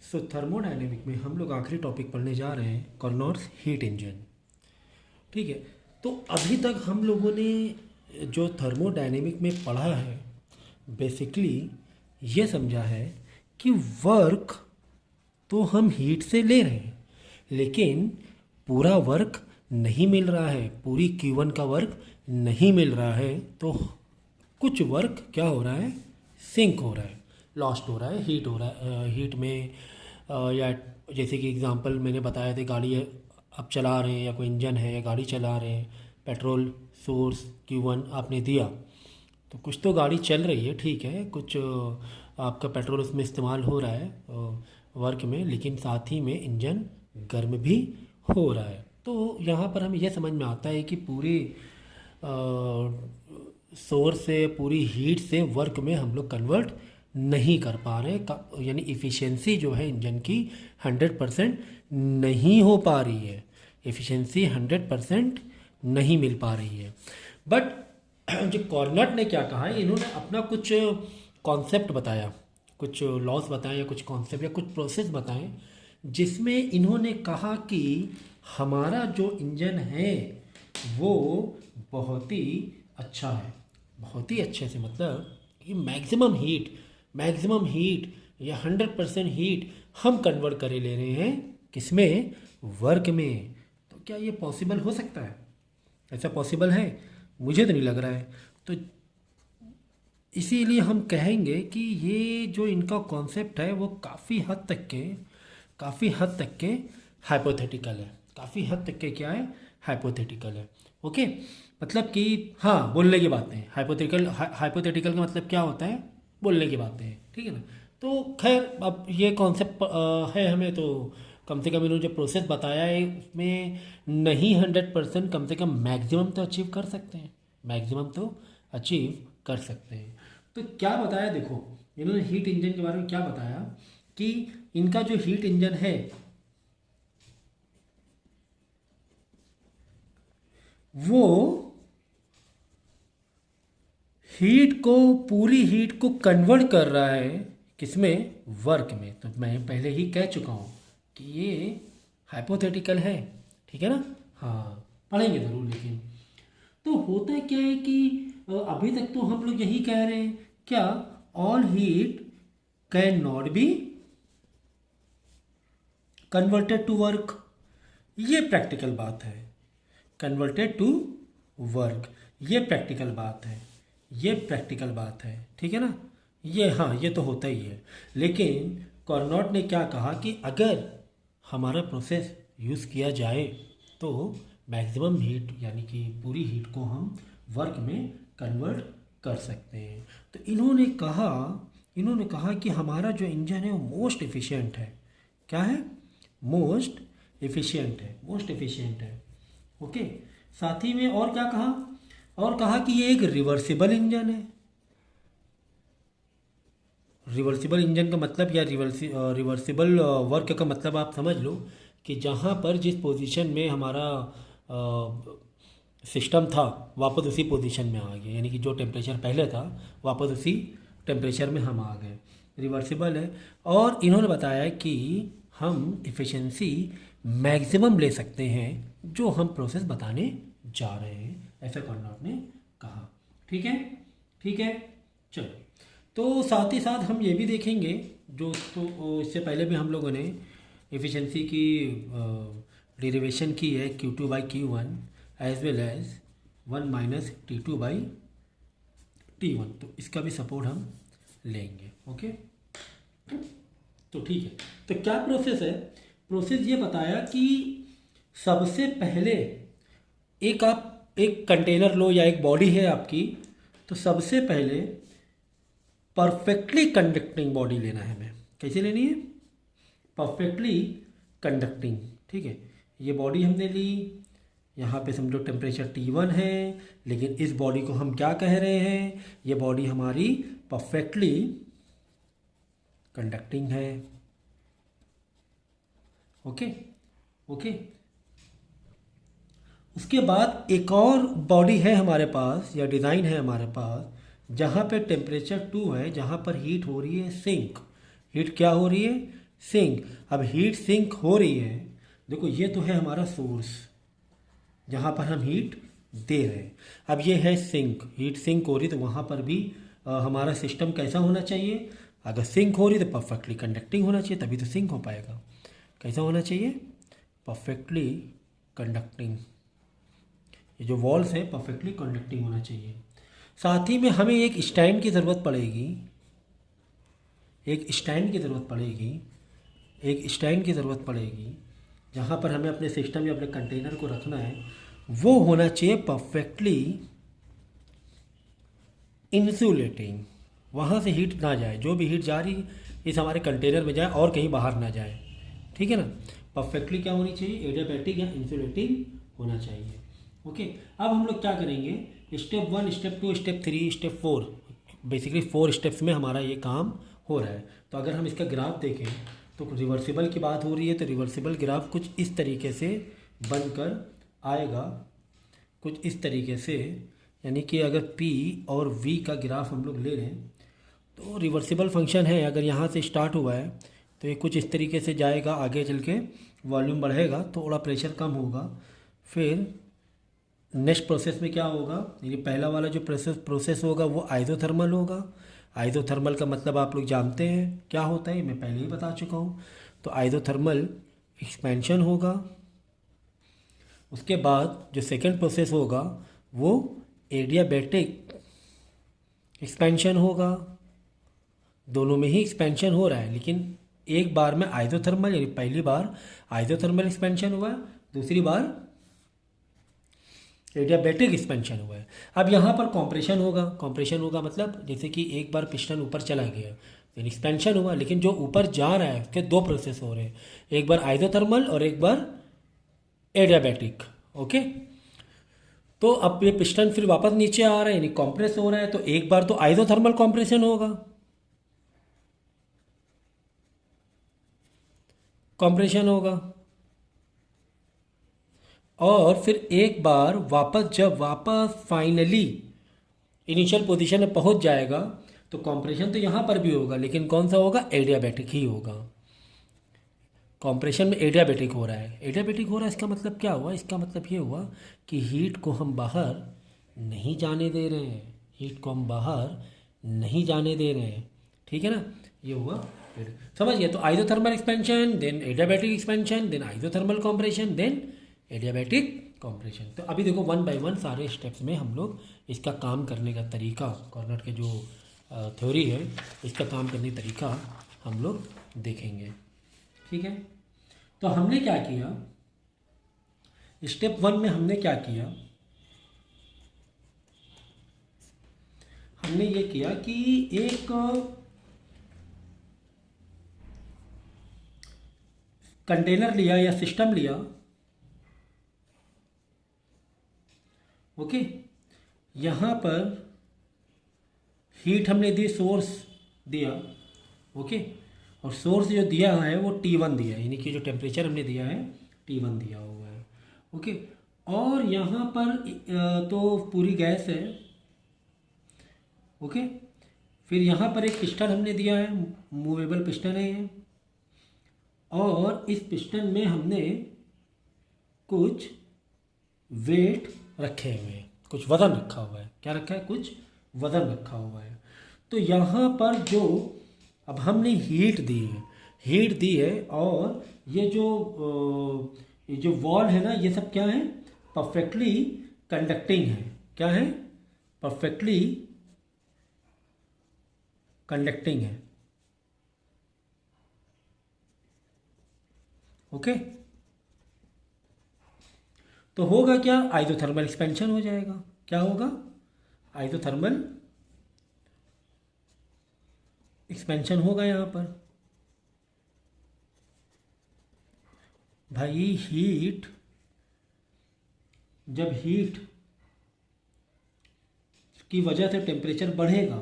सो thermodynamic में हम लोग आखिरी टॉपिक पढ़ने जा रहे हैं, कार्नोट्स हीट इंजन। ठीक है, तो अभी तक हम लोगों ने जो थर्मोडायनेमिक में पढ़ा है, बेसिकली ये समझा है कि वर्क तो हम हीट से ले रहे हैं, लेकिन पूरा वर्क नहीं मिल रहा है, पूरी Q1 का वर्क नहीं मिल रहा है। तो कुछ वर्क क्या हो रहा है, सिंक हो रहा है, लॉस्ट हो रहा है, हीट हो रहा है। हीट में या जैसे कि एग्जांपल मैंने बताया था, गाड़ी अब चला रहे हैं या कोई इंजन है या गाड़ी चला रहे हैं, पेट्रोल सोर्स Q1 आपने दिया तो कुछ तो गाड़ी चल रही है, ठीक है, कुछ आपका पेट्रोल उसमें इस्तेमाल हो रहा है वर्क में, लेकिन साथ ही में इंजन गर्म भी हो रहा है। तो यहाँ पर हमें यह समझ में आता है कि पूरी सोर्स से, पूरी हीट से वर्क में हम लोग कन्वर्ट नहीं कर पा रहे, यानी इफ़िशेंसी जो है इंजन की 100% नहीं हो पा रही है, इफ़िशेंसी 100% नहीं मिल पा रही है। बट जो कॉर्नट ने क्या कहा है, इन्होंने अपना कुछ कॉन्सेप्ट बताया, कुछ लॉस बताए या कुछ कॉन्सेप्ट या कुछ प्रोसेस बताएं, जिसमें इन्होंने कहा कि हमारा जो इंजन है वो बहुत ही अच्छा है, बहुत ही अच्छे से, मतलब कि मैक्सिमम हीट या 100% हीट हम कन्वर्ट करे ले रहे हैं, किसमें, वर्क में। तो क्या ये पॉसिबल हो सकता है? ऐसा पॉसिबल है? मुझे तो नहीं लग रहा है। तो इसीलिए हम कहेंगे कि ये जो इनका कॉन्सेप्ट है वो काफ़ी हद तक के हाइपोथेटिकल है, काफ़ी हद तक के क्या है, हाइपोथेटिकल है। ओके, मतलब कि हाँ, बोलने की बातें, हाइपोथेटिकल का मतलब क्या होता है, बोलने की बातें हैं, ठीक है ना। तो खैर, अब ये कॉन्सेप्ट है हमें, तो कम से कम इन्होंने जो प्रोसेस बताया है उसमें नहीं 100%, कम से कम मैक्सिमम तो अचीव कर सकते हैं, मैक्सिमम तो अचीव कर सकते हैं। तो क्या बताया, देखो इन्होंने हीट इंजन के बारे में क्या बताया कि इनका जो हीट इंजन है वो पूरी हीट को कन्वर्ट कर रहा है, किसमें, वर्क में। तो मैं पहले ही कह चुका हूँ कि ये हाइपोथेटिकल है, ठीक है ना। हाँ, पढ़ेंगे ज़रूर, लेकिन तो होता क्या है कि अभी तक तो हम लोग यही कह रहे हैं, क्या all heat can not be converted to work, ये प्रैक्टिकल बात है। कन्वर्टेड टू वर्क, ये प्रैक्टिकल बात है, ये प्रैक्टिकल बात है, ठीक है ना। ये हाँ, ये तो होता ही है। लेकिन कॉर्नोट ने क्या कहा कि अगर हमारा प्रोसेस यूज़ किया जाए तो मैक्सिमम हीट, यानी कि पूरी हीट को हम वर्क में कन्वर्ट कर सकते हैं। तो इन्होंने कहा कि हमारा जो इंजन है वो मोस्ट एफिशिएंट है। क्या है? मोस्ट एफिशिएंट है। ओके, साथ ही में और क्या कहा, और कहा कि ये एक रिवर्सिबल इंजन है। रिवर्सिबल इंजन का मतलब, या रिवर्सिबल वर्क का मतलब आप समझ लो कि जहाँ पर जिस पोजीशन में हमारा सिस्टम था वापस उसी पोजीशन में आ गए, यानी कि जो टेम्परेचर पहले था वापस उसी टेम्परेचर में हम आ गए, रिवर्सिबल है। और इन्होंने बताया कि हम इफ़िशेंसी मैक्सिमम ले सकते हैं जो हम प्रोसेस बताने जा रहे हैं, ऐसा कॉर्नोट ने कहा। ठीक है, ठीक है, चलो। तो साथ ही साथ हम ये भी देखेंगे, जो तो इससे पहले भी हम लोगों ने एफिशिएंसी की डेरिवेशन की है, Q2/Q1 as well as 1 - T2/T1, तो इसका भी सपोर्ट हम लेंगे। ओके, तो ठीक है। तो क्या प्रोसेस है, प्रोसेस ये बताया कि सबसे पहले आप एक कंटेनर लो या एक बॉडी है आपकी, तो सबसे पहले परफेक्टली कंडक्टिंग बॉडी लेना है हमें। कैसे लेनी है? परफेक्टली कंडक्टिंग, ठीक है। ये बॉडी हमने ली, यहाँ पे समझो टेम्परेचर T1 है, लेकिन इस बॉडी को हम क्या कह रहे हैं, ये बॉडी हमारी परफेक्टली कंडक्टिंग है। Okay, okay. उसके बाद एक और बॉडी है हमारे पास, या डिज़ाइन है हमारे पास, जहाँ पे टेम्परेचर 2 है, जहाँ पर हीट हो रही है सिंक। हीट क्या हो रही है? सिंक। अब हीट सिंक हो रही है, देखो ये तो है हमारा सोर्स जहाँ पर हम हीट दे रहे हैं। अब ये है सिंक, हीट सिंक हो रही तो वहाँ पर भी हमारा सिस्टम कैसा होना चाहिए? अगर सिंक हो रही तो परफेक्टली कंडक्टिंग होना चाहिए, तभी तो सिंक हो पाएगा। कैसा होना चाहिए? Perfectly conducting. ये जो वॉल्स है परफेक्टली कंडक्टिंग होना चाहिए। साथ ही में हमें एक स्टैंड की ज़रूरत पड़ेगी, एक स्टैंड की ज़रूरत पड़ेगी, एक स्टैंड की ज़रूरत पड़ेगी जहाँ पर हमें अपने सिस्टम या अपने कंटेनर को रखना है। वो होना चाहिए परफेक्टली इंसुलेटिंग, वहाँ से हीट ना जाए, जो भी हीट जा रही इस हमारे कंटेनर में जाए और कहीं बाहर ना जाए। ठीक है ना? परफेक्टली क्या होनी चाहिए? एडियाबैटिक या इंसुलेटिंग होना चाहिए। ओके, अब हम लोग क्या करेंगे? Step 1, step 2, step 3, step 4, basically 4 steps में हमारा ये काम हो रहा है। तो अगर हम इसका ग्राफ देखें तो रिवर्सिबल की बात हो रही है, तो रिवर्सिबल ग्राफ कुछ इस तरीके से बनकर आएगा, कुछ इस तरीके से। यानी कि अगर P और V का ग्राफ हम लोग ले रहे हैं तो रिवर्सिबल फंक्शन है, अगर यहाँ से स्टार्ट हुआ है तो ये कुछ इस तरीके से जाएगा, आगे चल के वॉल्यूम बढ़ेगा, थोड़ा प्रेशर कम होगा। फिर नेक्स्ट प्रोसेस में क्या होगा? यानी पहला वाला जो प्रोसेस होगा वो आइसोथर्मल होगा। आइसोथर्मल का मतलब आप लोग जानते हैं क्या होता है, मैं पहले ही बता चुका हूँ। तो आइसोथर्मल एक्सपेंशन होगा। उसके बाद जो सेकंड प्रोसेस होगा वो एडियाबैटिक एक्सपेंशन होगा। दोनों में ही एक्सपेंशन हो रहा है, लेकिन एक बार में आइसोथर्मल, यानी पहली बार आइसोथर्मल एक्सपेंशन हुआ, दूसरी बार एडियाबैटिक एक्सपेंशन हुआ है। अब यहाँ पर कॉम्प्रेशन होगा। कॉम्प्रेशन होगा मतलब जैसे कि एक बार पिस्टन ऊपर चला गया तो एक्सपेंशन हुआ, लेकिन जो ऊपर जा रहा है उसके दो प्रोसेस हो रहे हैं, एक बार आइसोथर्मल और एक बार एडियाबैटिक। ओके, तो अब ये पिस्टन फिर वापस नीचे आ रहा है, यानी कॉम्प्रेस हो रहा है, तो एक बार तो आइसोथर्मल कॉम्प्रेशन होगा, कॉम्प्रेशन होगा, और फिर एक बार वापस जब वापस फाइनली इनिशियल पोजीशन में पहुंच जाएगा तो कॉम्प्रेशन तो यहाँ पर भी होगा, लेकिन कौन सा होगा? एडियाबैटिक ही होगा। कॉम्प्रेशन में एडियाबैटिक हो रहा है। एडियाबैटिक हो रहा है, इसका मतलब क्या हुआ? इसका मतलब ये हुआ कि हीट को हम बाहर नहीं जाने दे रहे हैं, हीट को हम बाहर नहीं जाने दे रहे हैं। ठीक है ना? ये हुआ, समझ गया? तो isothermal expansion, then adiabatic expansion, then isothermal compression, then adiabatic compression. तो अभी देखो 1 बाय 1 सारे स्टेप्स में हम लोग इसका काम करने का तरीका, कॉर्नर के जो थ्योरी है इसका काम करने का तरीका हम लोग देखेंगे। ठीक है, तो हमने क्या किया? स्टेप 1 में हमने क्या किया? हमने ये किया कि एक कंटेनर लिया या सिस्टम लिया। ओके, यहाँ पर हीट हमने दी, सोर्स दिया। ओके, और सोर्स जो दिया है वो T1 दिया है, यानी कि जो टेम्परेचर हमने दिया है T1 दिया हुआ है। ओके, और यहाँ पर तो पूरी गैस है। ओके, फिर यहाँ पर एक पिस्टन हमने दिया है, मूवेबल पिस्टन है ये, और इस पिस्टन में हमने कुछ वेट रखे हुए हैं, कुछ वज़न रखा हुआ है। क्या रखा है? कुछ वज़न रखा हुआ है। तो यहाँ पर जो अब हमने हीट दी है, हीट दी है, और ये जो वॉल है ना, ये सब क्या है? परफेक्टली कंडक्टिंग है। क्या है? परफेक्टली कंडक्टिंग है। ओके, तो होगा क्या? आइसोथर्मल एक्सपेंशन हो जाएगा। क्या होगा? आइसोथर्मल एक्सपेंशन होगा यहाँ पर। भाई हीट, जब हीट की वजह से टेम्परेचर बढ़ेगा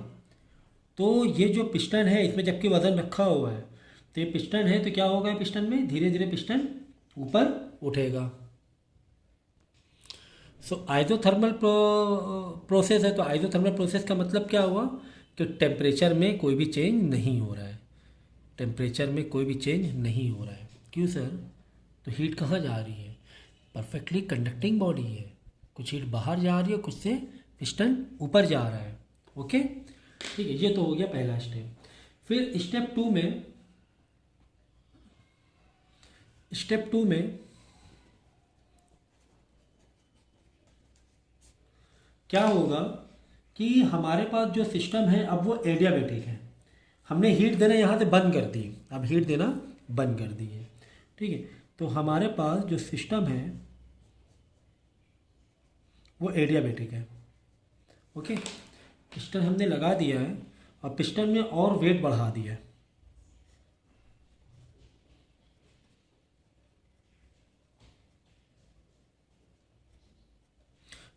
तो ये जो पिस्टन है इसमें जबकि वज़न रखा हुआ है, तो ये पिस्टन है, तो क्या होगा? पिस्टन में धीरे धीरे पिस्टन ऊपर उठेगा। सो आइसोथर्मल प्रोसेस है, तो आइसोथर्मल प्रोसेस का मतलब क्या हुआ? कि टेम्परेचर में कोई भी चेंज नहीं हो रहा है। टेम्परेचर में कोई भी चेंज नहीं हो रहा है। क्यों सर? तो हीट कहाँ जा रही है? परफेक्टली कंडक्टिंग बॉडी है, कुछ हीट बाहर जा रही है, कुछ से पिस्टन ऊपर जा रहा है। ओके, ठीक है, ये तो हो गया पहला स्टेप। फिर स्टेप टू में क्या होगा कि हमारे पास जो सिस्टम है अब वो एडियाबैटिक है। हमने हीट देना यहाँ से बंद कर दी, अब हीट देना बंद कर दी है। ठीक है, तो हमारे पास जो सिस्टम है वो एडियाबैटिक है। ओके, पिस्टन हमने लगा दिया है और पिस्टन में और वेट बढ़ा दिया है।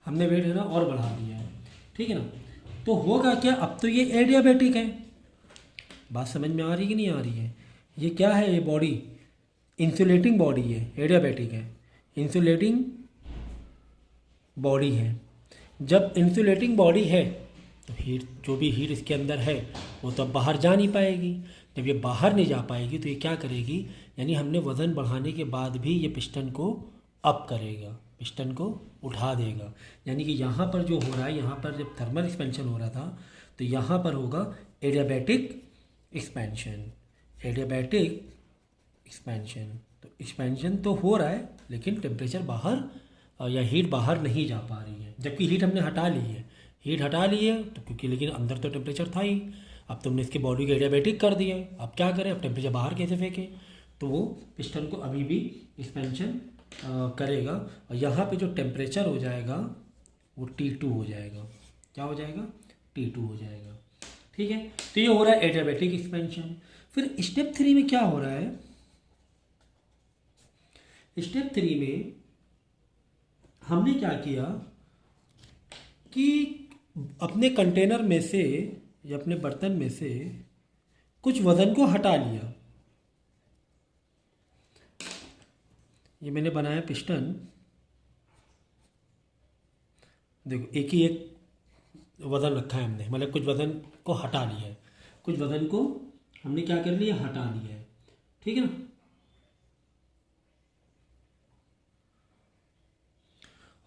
हमने वेट है ना और बढ़ा दिया है, ठीक है ना। तो होगा क्या, अब तो ये एडियाबैटिक है। बात समझ में आ रही कि नहीं आ रही है? ये क्या है? ये बॉडी इंसुलेटिंग बॉडी है, एडियाबैटिक है, इंसुलेटिंग बॉडी है। जब इंसुलेटिंग बॉडी है तो हीट, जो भी हीट इसके अंदर है वो तो अब बाहर जा नहीं पाएगी। जब ये बाहर नहीं जा पाएगी तो ये क्या करेगी, यानी हमने वज़न बढ़ाने के बाद भी ये पिस्टन को अप करेगा, पिस्टन को उठा देगा। यानी कि यहाँ पर जो हो रहा है, यहाँ पर जब थर्मल एक्सपेंशन हो रहा था तो यहाँ पर होगा एडियाबैटिक एक्सपेंशन, एडियाबैटिक एक्सपेंशन। तो एक्सपेंशन तो हो रहा है लेकिन टेम्परेचर बाहर या हीट बाहर नहीं जा पा रही है, जबकि हीट हमने हटा ली है। हीट हटा ली है तो क्योंकि, लेकिन अंदर तो टेम्परेचर था ही। अब तुमने इसकी बॉडी को एडियाबैटिक कर दिया है, अब क्या करें, अब टेम्परेचर बाहर कैसे फेंकें? तो वो पिस्टन को अभी भी एक्सपेंशन करेगा और यहाँ पे जो टेम्परेचर हो जाएगा वो T2 हो जाएगा। क्या हो जाएगा? T2 हो जाएगा। ठीक है, तो ये हो रहा है एडियाबैटिक एक्सपेंशन। फिर स्टेप 3 में क्या हो रहा है? स्टेप 3 में हमने क्या किया कि अपने कंटेनर में से या अपने बर्तन में से कुछ वज़न को हटा लिया। ये मैंने बनाया पिस्टन, देखो एक ही एक वज़न रखा है हमने, मतलब कुछ वज़न को हटा लिया है, कुछ वज़न को हमने क्या कर लिया, हटा लिया है। ठीक है ना।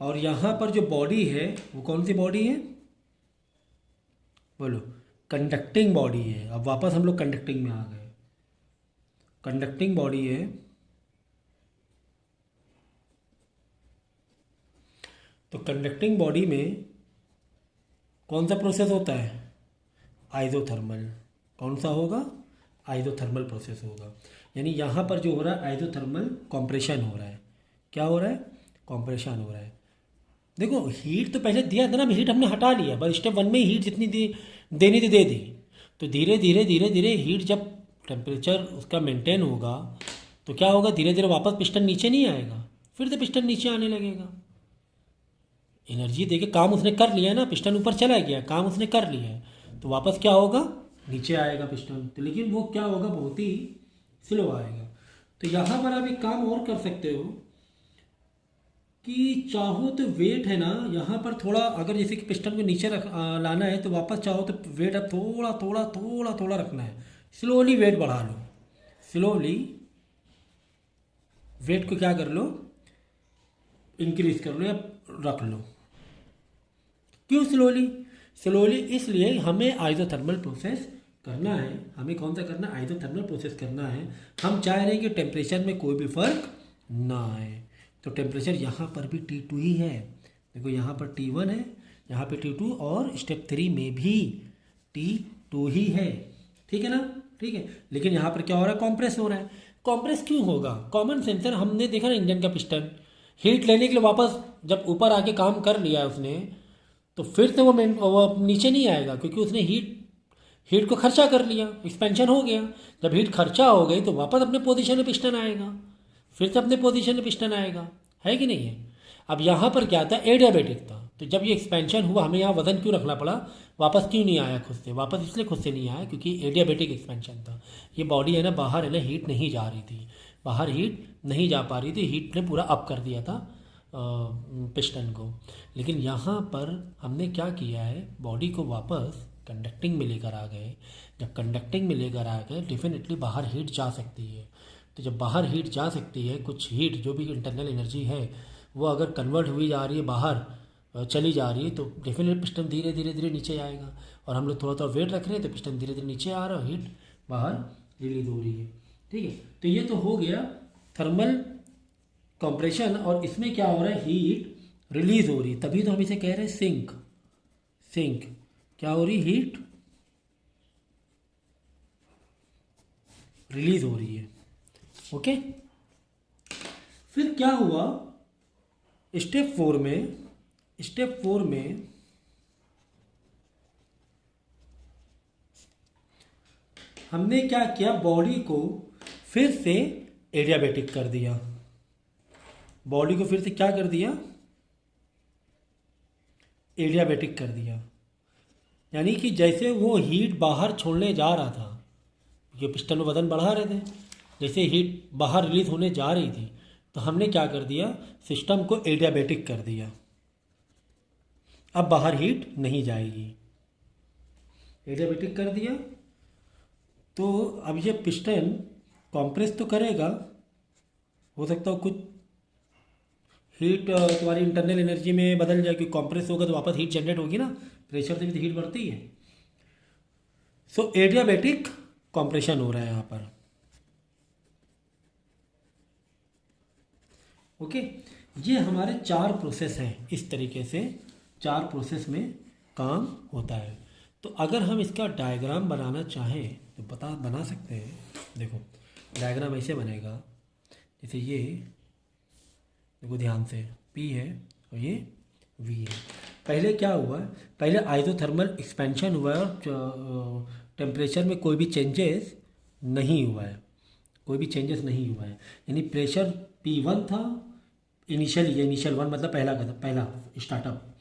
और यहाँ पर जो बॉडी है वो कौन सी बॉडी है? बोलो, कंडक्टिंग बॉडी है। अब वापस हम लोग कंडक्टिंग में आ गए। कंडक्टिंग बॉडी है, तो कंडक्टिंग बॉडी में कौन सा प्रोसेस होता है? आइसोथर्मल। कौन सा होगा? आइसोथर्मल प्रोसेस होगा। यानी यहाँ पर जो हो रहा है आइसोथर्मल कॉम्प्रेशन हो रहा है। क्या हो रहा है? कॉम्प्रेशन हो रहा है। देखो हीट तो पहले दिया था ना, हीट हमने हटा लिया, बस स्टेप 1 में ही हीट जितनी देनी थी दे दी। तो धीरे धीरे हीट जब टेम्परेचर उसका मेंटेन होगा तो क्या होगा, धीरे धीरे वापस पिस्टन नीचे नहीं आएगा, फिर से पिस्टन नीचे आने लगेगा। एनर्जी देके काम उसने कर लिया है ना, पिस्टन ऊपर चला गया, काम उसने कर लिया है, तो वापस क्या होगा, नीचे आएगा पिस्टन। तो लेकिन वो क्या होगा, बहुत ही स्लो आएगा। तो यहाँ पर आप एक काम और कर सकते हो कि चाहो तो वेट है ना यहाँ पर थोड़ा, अगर जैसे कि पिस्टन को नीचे लाना है तो वापस चाहो तो वेट अब थोड़ा रखना है। स्लोली वेट बढ़ा लो, स्लोली वेट को क्या कर लो, इंक्रीज कर लो या रख लो। क्यों स्लोली? इसलिए हमें आइसोथर्मल प्रोसेस करना है। हमें कौन सा करना है? आइसोथर्मल प्रोसेस करना है। हम चाह रहे हैं कि टेम्परेचर में कोई भी फर्क ना आए। तो टेम्परेचर यहाँ पर भी T2 ही है। देखो यहाँ पर T1 है, यहाँ पे T2, और स्टेप 3 में भी T2 ही है। ठीक है ना? ठीक है, लेकिन यहाँ पर क्या हो रहा है, कंप्रेस हो रहा है। कंप्रेस क्यों होगा? कॉमन सेंसर हमने देखा ना, इंजन का पिस्टन हीट लेने के लिए वापस जब ऊपर आके काम कर लिया उसने, तो फिर से वो नीचे नहीं आएगा, क्योंकि उसने हीट को खर्चा कर लिया, एक्सपेंशन हो गया। जब हीट खर्चा हो गई तो वापस अपने पोजीशन में पिस्टन आएगा, फिर से अपने पोजीशन में पिस्टन आएगा, है कि नहीं है? अब यहाँ पर क्या था, एडियाबैटिक था, तो जब ये एक्सपेंशन हुआ हमें यहाँ वजन क्यों रखना पड़ा, वापस क्यों नहीं आया खुद से? वापस इसलिए खुद से नहीं आया क्योंकि एडियाबैटिक एक्सपेंशन था। ये बॉडी है ना, बाहर है ना, हीट नहीं जा रही थी, बाहर हीट नहीं जा पा रही थी, हीट ने पूरा अप कर दिया था पिस्टन को। लेकिन यहाँ पर हमने क्या किया है, बॉडी को वापस कंडक्टिंग में लेकर आ गए। जब कंडक्टिंग में लेकर आ गए डेफिनेटली बाहर हीट जा सकती है। तो जब बाहर हीट जा सकती है, कुछ हीट जो भी इंटरनल एनर्जी है वो अगर कन्वर्ट हुई जा रही है, बाहर चली जा रही है, तो डेफिनेटली पिस्टन धीरे धीरे धीरे नीचे आएगा। और हम लोग थोड़ा थोड़ा वेट रख रहे हैं तो पिस्टन धीरे धीरे नीचे आ रहा है, हीट बाहर रिलीज हो रही है। ठीक है, तो ये तो हो गया थर्मल कंप्रेशन। और इसमें क्या हो रहा है, हीट रिलीज हो रही है, तभी तो हम इसे कह रहे हैं सिंक। सिंक क्या हो रही, हीट रिलीज हो रही है। ओके, फिर क्या हुआ स्टेप 4 में। स्टेप 4 में हमने क्या किया, बॉडी को फिर से एडियाबेटिक कर दिया। बॉडी को फिर से क्या कर दिया, एडियाबेटिक कर दिया। यानी कि जैसे वो हीट बाहर छोड़ने जा रहा था, ये पिस्टन में वजन बढ़ा रहे थे, जैसे हीट बाहर रिलीज होने जा रही थी तो हमने क्या कर दिया, सिस्टम को एडियाबेटिक कर दिया। अब बाहर हीट नहीं जाएगी, एडियाबेटिक कर दिया। तो अब ये पिस्टन कॉम्प्रेस तो करेगा, हो सकता हो कुछ हीट तुम्हारी इंटरनल एनर्जी में बदल जाएगी, कॉम्प्रेस होगा तो वापस हीट जनरेट होगी ना, प्रेशर से भी तो हीट बढ़ती है। सो एडियाबेटिक कॉम्प्रेशन हो रहा है यहाँ पर। ओके, ये हमारे 4 प्रोसेस हैं। इस तरीके से 4 प्रोसेस में काम होता है। तो अगर हम इसका डायग्राम बनाना चाहें तो बना सकते हैं। देखो डायग्राम ऐसे बनेगा, जैसे ये देखो ध्यान से, P है और ये V है। पहले क्या हुआ, पहले आइसोथर्मल एक्सपेंशन हुआ है और टेम्परेचर में कोई भी चेंजेस नहीं हुआ है, कोई भी चेंजेस नहीं हुआ है। यानी प्रेशर P1 था इनिशियल 1 मतलब पहला स्टार्टअप,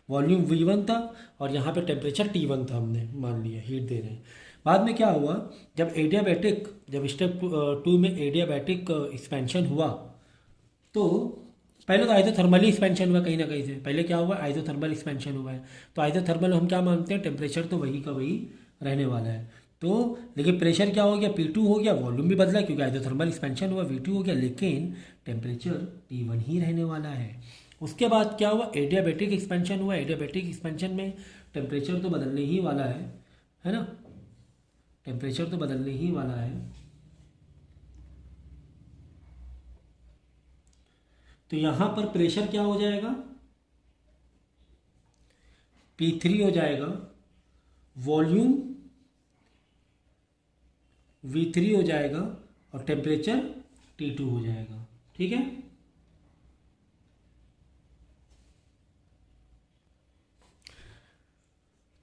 वॉल्यूम V1 था और यहाँ पे टेम्परेचर T1 था, हमने मान लिया हीट दे रहे हैं। बाद में क्या हुआ, जब स्टेप 2 में एडियाबैटिक एक्सपेंशन हुआ तो पहले तो आइसोथर्मल एक्सपेंशन हुआ कहीं ना कहीं से। पहले क्या हुआ, आइसोथर्मल एक्सपेंशन हुआ है। तो आइसोथर्मल हम क्या मानते हैं, टेम्परेचर तो वही का वही रहने वाला है। तो लेकिन प्रेशर क्या हो गया, P2 हो गया, वॉल्यूम भी बदला क्योंकि आइसोथर्मल एक्सपेंशन हुआ, V2 हो गया, लेकिन टेम्परेचर T1 ही रहने वाला है। उसके बाद क्या हुआ, एडियाबैटिक एक्सपेंशन हुआ। एडियाबैटिक एक्सपेंशन में टेम्परेचर तो बदलने ही वाला है ना, टेम्परेचर तो बदलने ही वाला है। तो यहां पर प्रेशर क्या हो जाएगा, P3 हो जाएगा, वॉल्यूम V3 हो जाएगा और टेम्परेचर T2 हो जाएगा। ठीक है,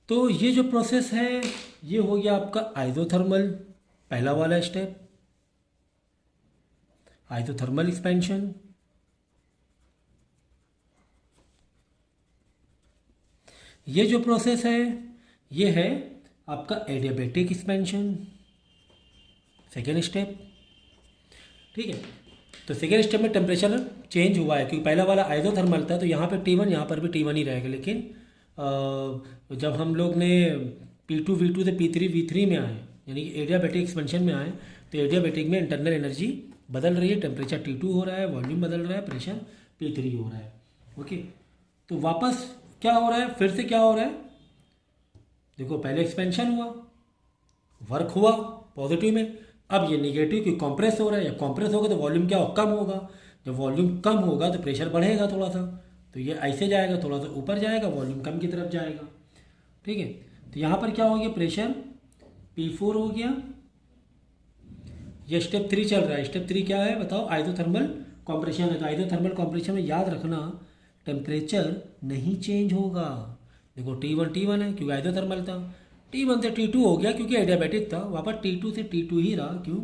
तो ये जो प्रोसेस है ये हो गया आपका आइसोथर्मल पहला वाला स्टेप, आइसोथर्मल एक्सपेंशन। ये जो प्रोसेस है ये है आपका एडियाबैटिक एक्सपेंशन, सेकेंड स्टेप। ठीक है, तो सेकेंड स्टेप में टेम्परेचर चेंज हुआ है क्योंकि पहला वाला आइसोथर्मल था, तो यहाँ पे T1, यहाँ पर भी T1 ही रहेगा। लेकिन जब हम लोग ने P2 V2 से P3 V3 में आए, यानी कि एडियाबैटिक एक्सपेंशन में आए, तो एडियाबैटिक में इंटरनल एनर्जी बदल रही है, टेम्परेचर T2 हो रहा है, वॉल्यूम बदल रहा है, प्रेशर P3 हो रहा है। ओके, तो वापस क्या हो रहा है, फिर से क्या हो रहा है, देखो पहले एक्सपेंशन हुआ, वर्क हुआ पॉजिटिव में, अब ये निगेटिव क्योंकि कॉम्प्रेस हो रहा है, या कॉम्प्रेस होगा तो वॉल्यूम क्या हो, कम होगा। जब वॉल्यूम कम होगा तो प्रेशर बढ़ेगा थोड़ा सा, तो ये ऐसे जाएगा, थोड़ा सा ऊपर जाएगा, वॉल्यूम कम की तरफ जाएगा। ठीक है, तो यहाँ पर क्या हो गया, प्रेशर P4 हो गया। ये स्टेप 3 चल रहा है। स्टेप 3 क्या है बताओ, आइसोथर्मल कॉम्प्रेशन है। तो आइसोथर्मल कॉम्प्रेशन में याद रखना टेम्परेचर नहीं चेंज होगा। देखो T1 है क्योंकि आइसोथर्मल था, T1 से T2 हो गया क्योंकि एडियाबैटिक था, वापस T2 से T2 ही रहा। क्यों,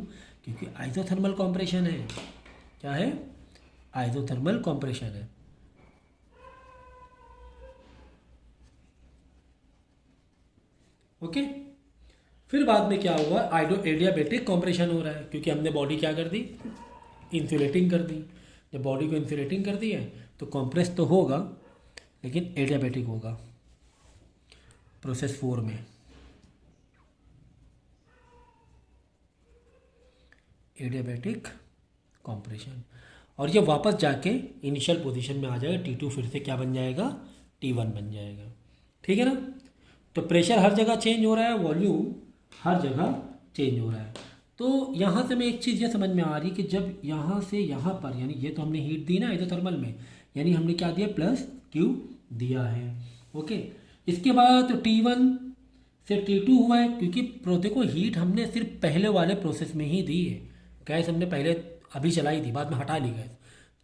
क्योंकि आइसोथर्मल कॉम्प्रेशन है। क्या है, आइसोथर्मल कॉम्प्रेशन है। ओके, फिर बाद में क्या हुआ, एडियाबैटिक कॉम्प्रेशन हो रहा है क्योंकि हमने बॉडी क्या कर दी, इंसुलेटिंग कर दी। जब बॉडी को इंसुलेटिंग कर दी है तो कॉम्प्रेस तो होगा लेकिन एडियाबैटिक होगा प्रोसेस 4 में। एडियाबैटिक कंप्रेशन, और ये वापस जाके इनिशियल पोजीशन में आ जाएगा, T2 फिर से क्या बन जाएगा, T1 बन जाएगा। ठीक है ना। तो प्रेशर हर जगह चेंज हो रहा है, वॉल्यूम हर जगह चेंज हो रहा है। तो यहाँ से मैं एक चीज़ ये समझ में आ रही कि जब यहाँ से यहाँ पर, यानी ये तो हमने हीट दी ना हाइड्रोथर्मल में, यानी हमने क्या दिया, प्लस Q दिया है। ओके, इसके बाद T1 से T2 हुआ है, क्योंकि देखो हीट हमने सिर्फ पहले वाले प्रोसेस में ही दी है। गैस हमने पहले अभी चलाई थी, बाद में हटा ली गैस,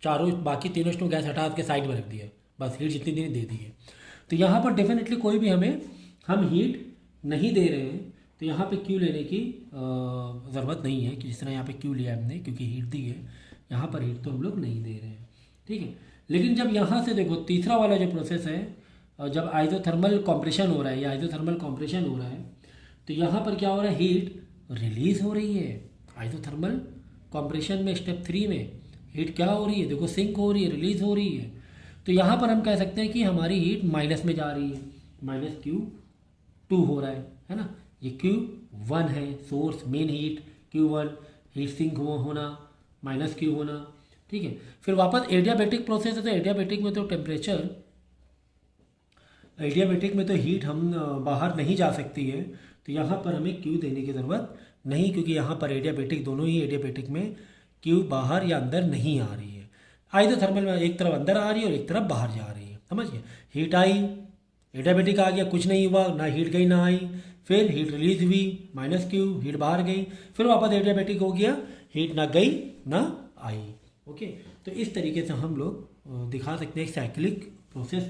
चारों बाकी तीनों स्टोव गैस हटा के साइड में रख दिया, बस हीट जितनी देनी दे दी है। तो यहाँ पर डेफिनेटली कोई भी हम हीट नहीं दे रहे हैं, तो यहाँ पे क्यू लेने की ज़रूरत नहीं है कि जिस तरह यहाँ पे क्यू लिया हमने, क्योंकि हीट दी है। यहाँ पर हीट तो हम लोग नहीं दे रहे हैं। ठीक है, लेकिन जब यहाँ से देखो तीसरा वाला जो प्रोसेस है, जब आइसोथर्मल कॉम्प्रेशन हो रहा है या आइसोथर्मल कॉम्प्रेशन हो रहा है, तो यहाँ पर क्या हो रहा है, हीट रिलीज हो रही है। आइसोथर्मल कॉम्प्रेशन में स्टेप 3 में हीट क्या हो रही है, देखो सिंक हो रही है, रिलीज हो रही है। तो यहाँ पर हम कह सकते हैं कि हमारी हीट माइनस में जा रही है, -Q2 हो रहा है ना। ये Q1 है सोर्स मेन हीट, Q1 हीट सिंक होना, -Q होना। ठीक है, फिर वापस एडियाबैटिक प्रोसेस है, तो एडियाबैटिक में तो टेम्परेचर, एडियाबैटिक में तो हीट हम बाहर नहीं जा सकती है, तो यहाँ पर हमें Q देने की ज़रूरत नहीं, क्योंकि यहाँ पर एडियाबैटिक, दोनों ही एडियाबैटिक में Q बाहर या अंदर नहीं आ रही है। आइसोथर्मल में एक तरफ अंदर आ रही है और एक तरफ बाहर जा रही है, समझ गए। हीट आई, एडियाबैटिक आ गया, कुछ नहीं हुआ, ना हीट गई ना आई, फिर हीट रिलीज हुई, -Q, हीट बाहर गई, फिर वापस एडियाबैटिक हो गया, हीट ना गई ना आई। ओके, तो इस तरीके से हम लोग दिखा सकते हैं एक साइक्लिक प्रोसेस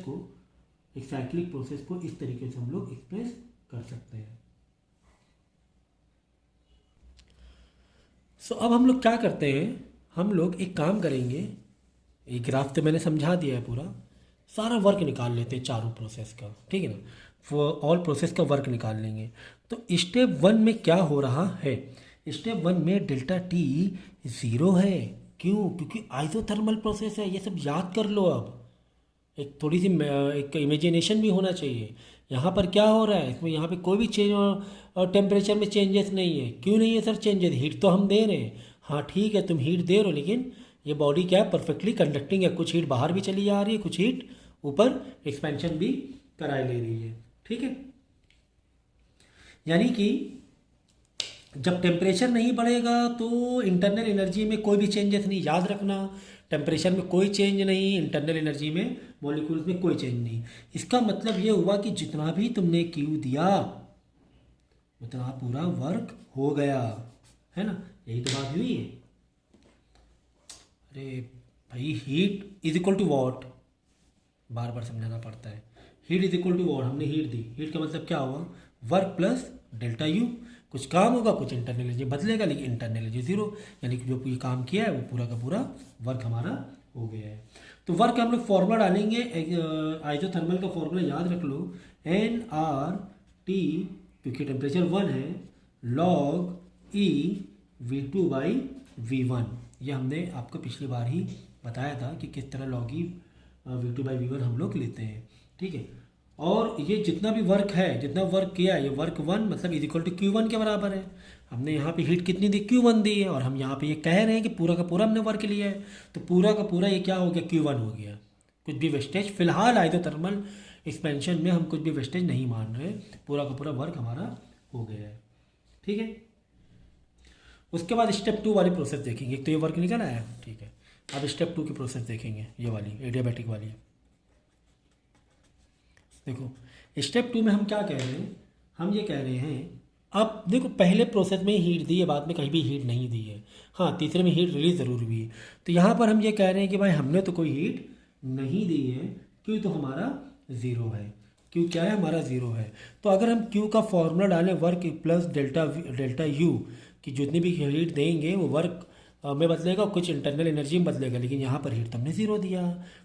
को इस तरीके से हम लोग एक्सप्रेस कर सकते हैं। सो अब हम लोग क्या करते हैं, हम लोग एक काम करेंगे, एक ग्राफ तो मैंने समझा दिया है, पूरा सारा वर्क निकाल लेते हैं चारों प्रोसेस का। ठीक है ना, वो ऑल प्रोसेस का वर्क निकाल लेंगे। तो स्टेप 1 में क्या हो रहा है, स्टेप 1 में डेल्टा T 0 है। क्यों, क्योंकि आइसोथर्मल प्रोसेस है, ये सब याद कर लो। अब एक थोड़ी सी एक इमेजिनेशन भी होना चाहिए। यहाँ पर क्या हो रहा है, इसमें यहाँ पे कोई भी चेंज और टेम्परेचर में चेंजेस नहीं है। क्यों नहीं है सर चेंजेस, हीट तो हम दे रहे हैं। हाँ ठीक है, तुम हीट दे रहे हो, लेकिन ये बॉडी क्या है, परफेक्टली कंडक्टिंग है। कुछ हीट बाहर भी चली जा रही है, कुछ हीट ऊपर एक्सपेंशन भी कराई ले रही है। ठीक है, यानी कि जब टेम्परेचर नहीं बढ़ेगा तो इंटरनल एनर्जी में कोई भी चेंजेस नहीं। याद रखना, टेम्परेचर में कोई चेंज नहीं, इंटरनल एनर्जी में, मॉलिक्यूल्स में कोई चेंज नहीं। इसका मतलब ये हुआ कि जितना भी तुमने Q दिया उतना पूरा वर्क हो गया, है ना। यही तो बात हुई है। अरे भाई, heat is equal to what, बार बार समझाना पड़ता है। Heat is equal to what, हमने हीट दी, हीट का मतलब क्या हुआ, वर्क प्लस डेल्टा यू। कुछ काम होगा, कुछ इंटरनल एनर्जी बदलेगा, लेकिन इंटरनल एनर्जी 0, यानी कि जो ये काम किया है वो पूरा का पूरा वर्क हमारा हो गया है। तो वर्क हम लोग फॉर्मूला डालेंगे, आइसोथर्मल का फॉर्मूला याद रख लो, nRT, क्योंकि टेम्परेचर 1 है, log E V2/V1। ये हमने आपको पिछली बार ही बताया था कि किस तरह log E V2/V1 हम लोग लेते हैं। ठीक है, और ये जितना भी वर्क है, जितना वर्क किया है, ये वर्क 1 मतलब इज इक्वल टू Q1 के बराबर है। हमने यहाँ पे हीट कितनी दी, Q1 दी है, और हम यहाँ पे ये कह रहे हैं कि पूरा का पूरा हमने वर्क लिया है, तो पूरा का पूरा ये क्या हो गया, Q1 हो गया। कुछ भी वेस्टेज फिलहाल आइसोथर्मल एक्सपेंशन में हम कुछ भी वेस्टेज नहीं मान रहे, पूरा का पूरा वर्क हमारा हो गया है। ठीक है, उसके बाद स्टेप 2 वाली प्रोसेस देखेंगे। एक तो ये वर्क निकल आया, ठीक है। अब स्टेप 2 की प्रोसेस देखेंगे, ये वाली एडियाबैटिक वाली। देखो स्टेप 2 में हम क्या कह रहे हैं, हम ये कह रहे हैं, अब देखो पहले प्रोसेस में ही हीट दी है, बाद में कहीं भी हीट नहीं दी है। हाँ, तीसरे में हीट रिलीज ज़रूर हुई है। तो यहाँ पर हम ये कह रहे हैं कि भाई हमने तो कोई हीट नहीं दी है, क्यों, तो हमारा 0 है। क्यों क्या है, हमारा 0 है। तो अगर हम Q का फॉर्मूला डालें, वर्क प्लस डेल्टा U, कि जितनी भी हीट देंगे वो वर्क में बदलेगा, कुछ इंटरनल एनर्जी में बदलेगा, लेकिन यहाँ पर हीट तो हमने 0 दिया,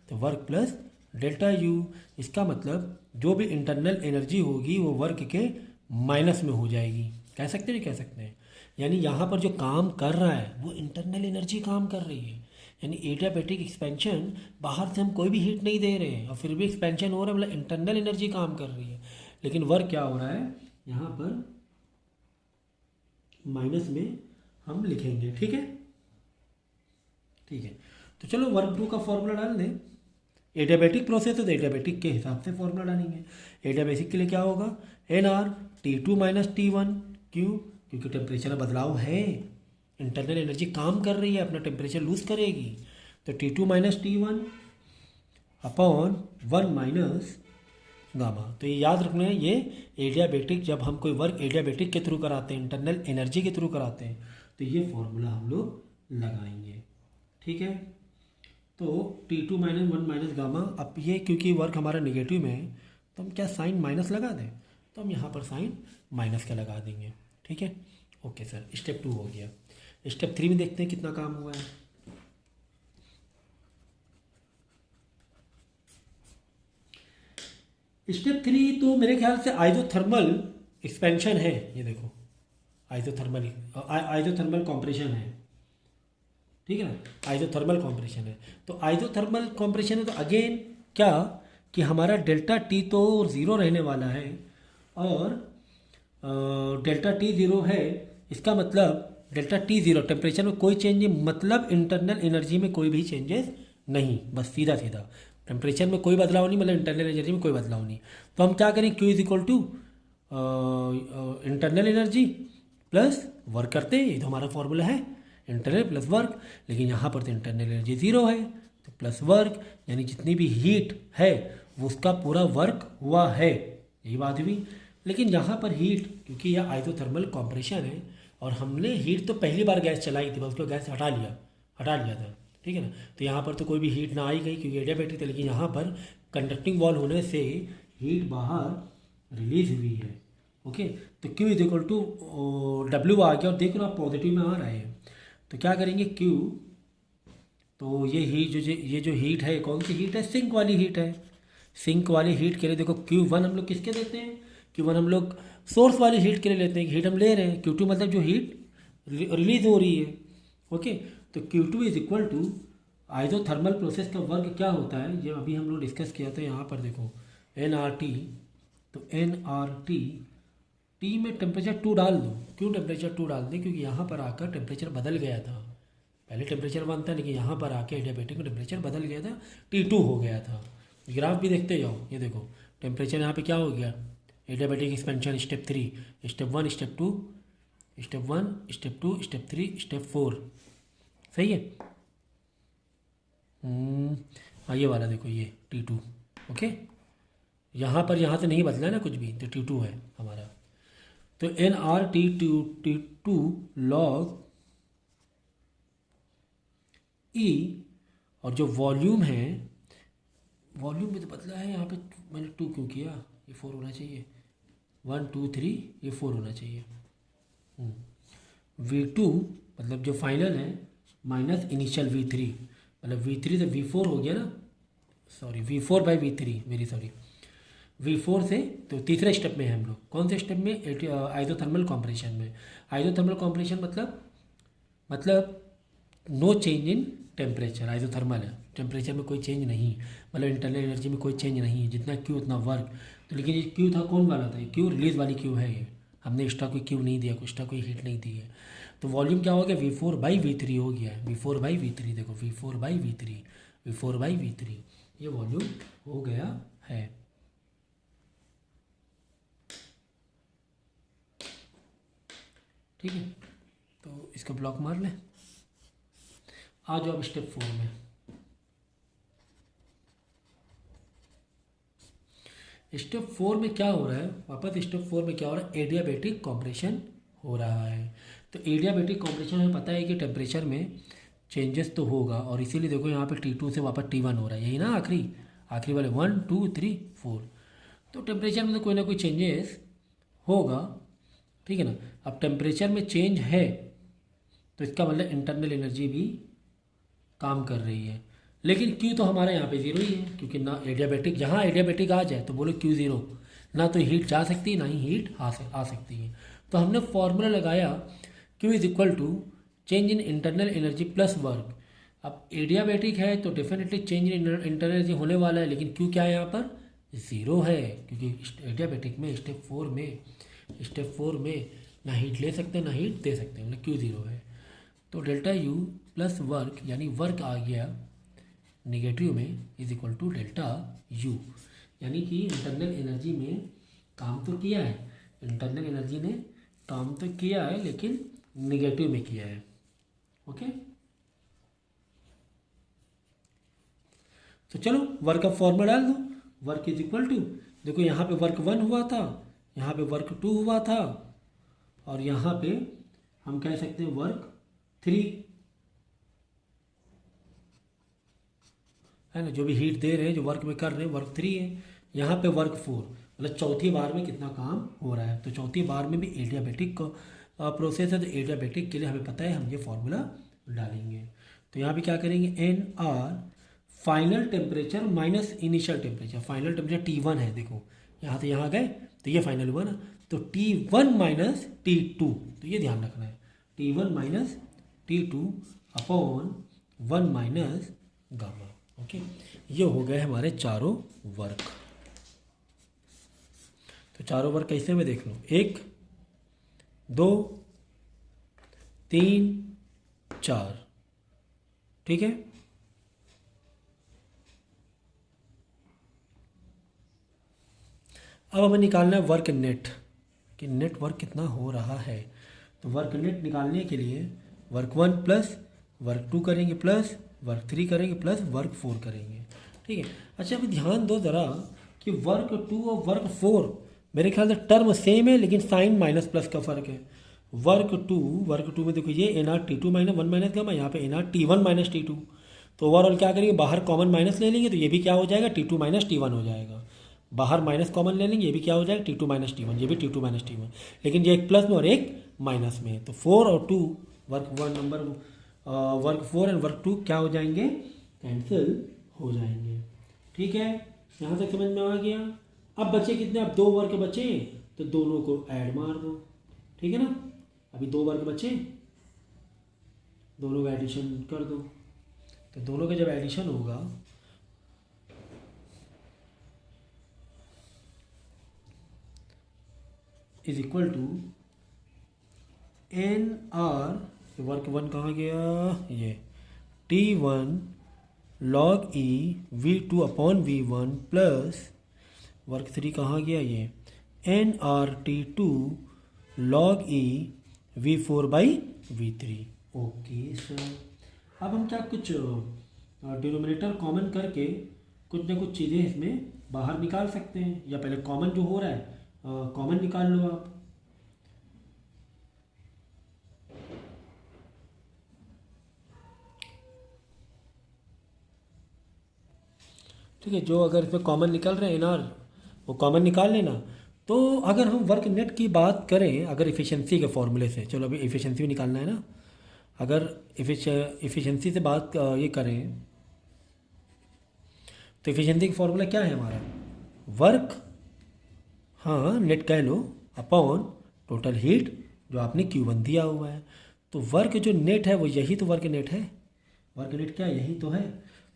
तो वर्क प्लस डेल्टा यू। इसका मतलब जो भी इंटरनल एनर्जी होगी वो वर्क के माइनस में हो जाएगी, कह सकते हैं, कह सकते हैं। यानी यहाँ पर जो काम कर रहा है वो इंटरनल एनर्जी काम कर रही है। यानी एडियाबैटिक एक्सपेंशन, बाहर से हम कोई भी हीट नहीं दे रहे हैं और फिर भी एक्सपेंशन हो रहा है, मतलब इंटरनल एनर्जी काम कर रही है। लेकिन वर्क क्या हो रहा है, यहाँ पर माइनस में हम लिखेंगे। ठीक है, ठीक है। तो चलो वर्क 2 का फॉर्मूला डाल दें। एडियाबेटिक प्रोसेस है तो एडियाबेटिक के हिसाब से फॉर्मूला डालेंगे। एडियाबेटिक के लिए क्या होगा, NR T2 - T1। क्यों? क्योंकि टेम्परेचर में बदलाव है, इंटरनल एनर्जी काम कर रही है, अपना टेम्परेचर लूज करेगी। तो T2 - T1 upon 1 minus gamma. तो ये याद रखना है, ये एडियाबेटिक, जब हम कोई वर्क एडियाबेटिक के थ्रू कराते हैं, इंटरनल एनर्जी के थ्रू कराते हैं, तो ये फॉर्मूला हम लोग लगाएंगे। ठीक है, तो T2 - 1 माइनस गामा। अब ये क्योंकि वर्क हमारा नेगेटिव में है तो हम क्या साइन माइनस लगा दें, तो हम यहाँ पर साइन माइनस का लगा देंगे। ठीक है, ओके सर, स्टेप 2 हो गया। स्टेप 3 में देखते हैं कितना काम हुआ है। स्टेप 3 तो मेरे ख्याल से आइसोथर्मल एक्सपेंशन है। ये देखो, आइसोथर्मल कॉम्प्रेशन है। ठीक है ना, आइसोथर्मल कॉम्प्रेशन है। तो आइसोथर्मल कॉम्प्रेशन है तो अगेन क्या कि हमारा डेल्टा टी तो 0 रहने वाला है, और डेल्टा टी 0 है, इसका मतलब डेल्टा टी 0, टेम्परेचर में कोई चेंज नहीं, मतलब इंटरनल एनर्जी में कोई भी चेंजेस नहीं, बस सीधा सीधा टेम्परेचर में कोई बदलाव नहीं, मतलब इंटरनल एनर्जी में कोई बदलाव नहीं। तो हम क्या करें, Q = internal energy plus work करते हैं, ये तो हमारा फॉर्मूला है, इंटरनल प्लस वर्क। लेकिन यहाँ पर तो इंटरनल एनर्जी 0 है, तो प्लस वर्क, यानी जितनी भी हीट है वो उसका पूरा वर्क हुआ है, यही बात हुई। लेकिन यहाँ पर हीट, क्योंकि यह आइसोथर्मल कॉम्प्रेशन है और हमने हीट तो पहली बार गैस चलाई थी, बस उसको गैस हटा लिया था। ठीक है ना, तो यहाँ पर तो कोई भी हीट ना आई गई क्योंकि एडियाबेटिक था। लेकिन यहाँ पर कंडक्टिंग वॉल होने से हीट बाहर रिलीज हुई है। ओके, तो Q = W आ गया, और देख लो आप पॉजिटिव में आ रहा है। तो क्या करेंगे, Q, तो ये जो हीट है, कौन सी हीट है, सिंक वाली हीट है। सिंक वाली हीट के लिए देखो Q1 हम लोग किसके देते हैं, Q1 हम लोग सोर्स वाली हीट के लिए लेते हैं, हीट हम ले रहे हैं। Q2 मतलब जो हीट रिलीज हो रही है। ओके, तो Q2 = आइसोथर्मल प्रोसेस का वर्क क्या होता है, ये अभी हम लोग डिस्कस किया था। यहाँ पर देखो nRT, तो nRT, टी में टेम्परेचर 2 डाल दो। क्यों टेम्परेचर 2 डाल दें, क्योंकि यहाँ पर आकर टेम्परेचर बदल गया था। पहले टेम्परेचर 1 था, लेकिन यहाँ पर आके एडियाबेटिक में टेम्परेचर बदल गया था, T2 हो गया था। ग्राफ भी देखते जाओ, ये देखो टेम्परेचर यहाँ पे क्या हो गया, adiabatic expansion step 3, step 1, step 2, step 1, step 2, step 3, step 4। सही है। हाँ, ये वाला देखो, ये T2। ओके, यहाँ पर यहाँ से नहीं बदला ना कुछ भी, तो T2 है हमारा। तो nRT2 log E, और जो वॉल्यूम है, वॉल्यूम भी तो बदला है, यहाँ पे मैंने 2 क्यों किया, ये 4 होना चाहिए, 1 2 3, ये 4 होना चाहिए। V2 मतलब जो फाइनल है माइनस इनिशियल V3, मतलब V3 से V4 हो गया ना, सॉरी V4/V3, मेरी सॉरी, V4 से, तो तीसरे स्टेप में है हम लोग। कौन से स्टेप में, आइसोथर्मल कॉम्प्रेशन में। आइसोथर्मल कॉम्प्रेशन मतलब no change in temperature, isothermal है, टेम्परेचर में कोई चेंज नहीं, मतलब इंटरनल एनर्जी में कोई चेंज नहीं है, जितना Q उतना वर्क। तो लेकिन ये Q था कौन वाला था, ये Q रिलीज वाली Q है, ये हमने एक्स्ट्रा कोई Q नहीं दिया, एक्स्ट्रा कोई हीट नहीं दी है। तो वॉल्यूम क्या हो गया, V4/V3 हो गया है, V4/V3, देखो V4/V3, ये वॉल्यूम हो गया है। ठीक है, तो इसका ब्लॉक मार लें। आ जाओ अब स्टेप 4 में। स्टेप 4 में क्या हो रहा है, वापस स्टेप 4 में क्या हो रहा है, एडियाबेटिक कॉम्प्रेशन हो रहा है। तो एडियाबेटिक कॉम्प्रेशन में पता है कि टेम्परेचर में चेंजेस तो होगा, और इसीलिए देखो यहाँ पे T2 से वापस T1 हो रहा है, यही ना आखिरी वाले 1 2 3 4। तो टेम्परेचर में तो कोई ना कोई चेंजेस होगा। ठीक है ना, अब टेम्परेचर में चेंज है तो इसका मतलब इंटरनल एनर्जी भी काम कर रही है। लेकिन Q तो हमारा यहाँ पे 0 ही है, क्योंकि ना एडियाबेटिक, यहाँ एडियाबेटिक आ जाए तो बोलो Q 0, ना तो हीट जा सकती है ना ही हीट आ सकती है। तो हमने फॉर्मूला लगाया Q = change in internal energy plus work. अब एडियाबेटिक है तो definitely change in internal energy होने वाला है, लेकिन Q क्या है यहाँ पर 0 है, क्योंकि एडियाबेटिक में स्टेप 4 में ना हीट ले सकते हैं ना हीट दे सकते हैं, मतलब Q 0 है। तो डेल्टा यू प्लस वर्क यानी वर्क आ गया नेगेटिव में is equal to delta U, यानी कि इंटरनल एनर्जी में काम तो किया है, इंटरनल एनर्जी ने काम तो किया है लेकिन नेगेटिव में किया है। ओके, तो चलो वर्क का फॉर्मूला डाल दो। वर्क इज इक्वल टू, देखो यहाँ पे वर्क 1 हुआ था, यहाँ पे वर्क 2 हुआ था, और यहाँ पे हम कह सकते हैं वर्क 3 है ना, जो भी हीट दे रहे हैं, जो वर्क में कर रहे हैं वर्क 3 है। यहाँ पे वर्क 4, मतलब चौथी बार में कितना काम हो रहा है। तो चौथी बार में भी एडियाबैटिक प्रोसेस है, तो एडियाबैटिक के लिए हमें पता है, हम ये फॉर्मूला डालेंगे। तो यहाँ पे क्या करेंगे, N R final temperature minus initial temperature. Final temperature T1 है, देखो यहाँ से यहाँ गए तो ये फाइनल हुआ ना, तो T1 माइनस T2, तो ये ध्यान रखना है, T1 minus T2 upon 1 minus gamma. Okay, ये हो गए हमारे चारों वर्क। तो चारों वर्क कैसे में देख लो, 1 2 3 4, ठीक है। अब हमें निकालना है वर्क नेट, कि नेट वर्क कितना हो रहा है। तो वर्क नेट निकालने के लिए वर्क 1 प्लस वर्क 2 करेंगे, प्लस वर्क 3 करेंगे, प्लस वर्क 4 करेंगे, ठीक है। अच्छा, अभी ध्यान दो ज़रा कि वर्क 2 और वर्क 4 मेरे ख्याल से टर्म सेम है, लेकिन साइन माइनस प्लस का फ़र्क है। वर्क टू में देखो ये N R T2 minus 1 minus gamma, यहाँ पे N R T1 minus T2। तो ओवरऑल क्या करेंगे, बाहर कॉमन माइनस ले लेंगे, तो ये भी क्या हो जाएगा, T2 माइनस T1 हो जाएगा। बाहर माइनस कॉमन ले लेंगे, ये भी क्या हो जाएगा, T2 माइनस T1, ये भी T2 माइनस T1, लेकिन ये एक प्लस में और एक माइनस में है। तो 4 और 2 work 1 number work 4 and work 2 क्या हो जाएंगे, कैंसिल हो जाएंगे, ठीक है। यहाँ तक समझ में आ गया। अब बचे कितने, अब 2 वर्क बचे, तो दोनों को ऐड मार दो, ठीक है ना। अभी 2 वर्क बचे, दोनों का एडिशन कर दो। तो दोनों का जब एडिशन होगा, is equal to N R, work 1 कहाँ गया, ये T1 log E V2 upon V1 plus work 3 कहाँ गया, ये N R T2 log E V4 by V3। Okay sir, अब हम क्या कुछ डिनोमिनेटर कॉमन करके कुछ ना कुछ चीज़ें इसमें बाहर निकाल सकते हैं, या पहले कॉमन जो हो रहा है कॉमन निकाल लो आप। ठीक है, जो अगर इसमें कॉमन निकल रहे हैं एनआर, वो कॉमन निकाल लेना। तो अगर हम वर्क नेट की बात करें, अगर इफ़िशेंसी के फॉर्मूले से, चलो अभी इफ़िशेंसी भी निकालना है ना, अगर इफ़िशेंसी से बात ये करें, तो इफ़िशेंसी का फॉर्मूला क्या है हमारा, वर्क, हाँ नेट कह लो, अपॉन टोटल हीट जो आपने Q1 दिया हुआ है। तो वर्क जो नेट है वो यही तो वर्क नेट है, वर्क नेट क्या यही तो है।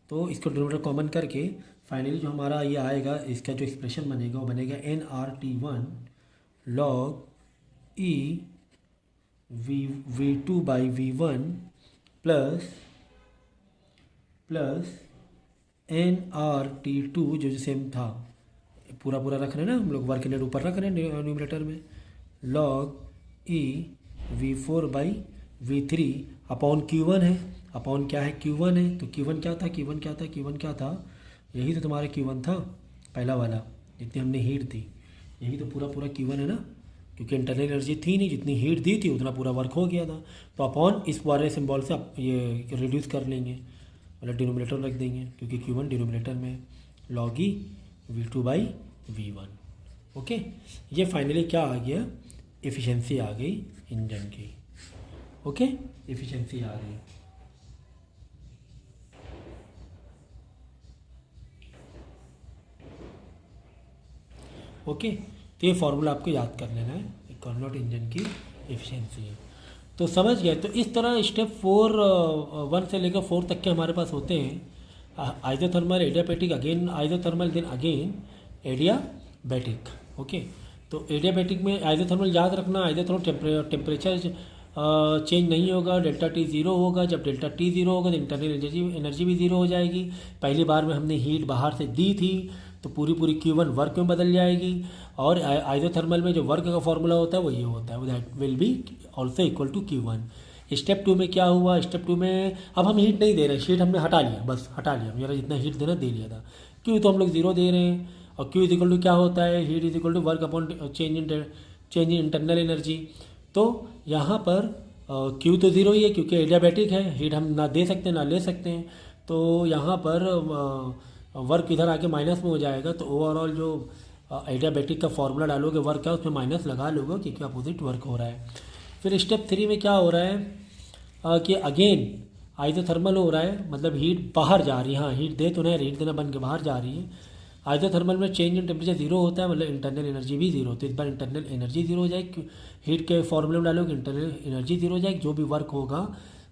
तो इसको डिनोमिनेटर कॉमन करके फाइनली जो हमारा ये आएगा, इसका जो एक्सप्रेशन बनेगा वो बनेगा N R T1 log E V2 बाई V1 plus N are T2 जो सेम था, पूरा रख रहे हैं ना हम लोग, वर्क नेट ऊपर रख रहे हैं न्यूमरेटर में, log E V4 by V3 upon Q1 है, अपॉन क्या है, Q1 है। तो Q1 क्या था, यही तो तुम्हारा Q1 था पहला वाला, जितनी हमने हीट दी, यही तो पूरा Q1 है ना, क्योंकि इंटरनल एनर्जी थी नहीं, जितनी हीट दी थी उतना पूरा वर्क हो गया था। तो अपॉन इस वाले सिंबल से आप ये रिड्यूस कर लेंगे, मतलब डिनोमिनेटर रख देंगे, क्योंकि Q1 डिनोमिनेटर में, log E V2 बाई V1। ओके, ये फाइनली क्या आ गया, एफिशिएंसी आ गई इंजन की। ओके, एफिशिएंसी आ गई। ओके, तो ये फार्मूला आपको याद कर लेना है, कार्नोट इंजन की एफिशिएंसी है। तो समझ गए। तो इस तरह स्टेप 1 से लेकर 4 तक के हमारे पास होते हैं, isothermal, adiabatic, again isothermal, then again adiabatic. Okay, तो एडियाबैटिक में आइसोथर्मल याद रखना, आइसोथर्मल टेम्परेचर चेंज नहीं होगा, डेल्टा टी ज़ीरो होगा। जब डेल्टा टी ज़ीरो होगा तो इंटरनल एनर्जी भी ज़ीरो हो जाएगी। पहली बार में हमने हीट बाहर से दी थी तो पूरी पूरी Q1 वर्क में बदल जाएगी, और आइसोथर्मल में जो वर्क का फॉर्मूला होता है वो ये होता है, that will be also equal to Q1। Step 2 में क्या हुआ, स्टेप 2 में अब हम हीट नहीं दे रहे, हीट हमने हटा लिया, बस हटा लिया, मेरा जितना हीट देना दे लिया था। क्यू तो हम लोग ज़ीरो दे रहे हैं, और क्यू इज इक्वल टू क्या होता है, heat is equal to work upon change in internal energy. तो यहाँ पर क्यू तो ज़ीरो ही है क्योंकि एडियाबैटिक है, हीट हम ना दे सकते हैं ना ले सकते हैं। तो यहाँ पर वर्क इधर आके माइनस में हो जाएगा, तो ओवरऑल जो एडियाबैटिक का फॉर्मूला डालोगे वर्क का उसमें माइनस लगा लोगे क्योंकि अपोजिट वर्क हो रहा है। फिर स्टेप 3 में क्या हो रहा है कि अगेन आइसोथर्मल हो रहा है, मतलब हीट बाहर जा रही है। हाँ, हीट दे तो नहीं, हीट देना बन के बाहर जा रही है। आइसोथर्मल में चेंज इन टेम्परेचर ज़ीरो होता है, मतलब इंटरनल एनर्जी भी ज़ीरो होती है। इस बार इंटरनल एनर्जी ज़ीरो हो जाएगी, हीट के फॉर्मूले में डालोगे इंटरनल एनर्जी ज़ीरो हो जाएगी। जो भी वर्क होगा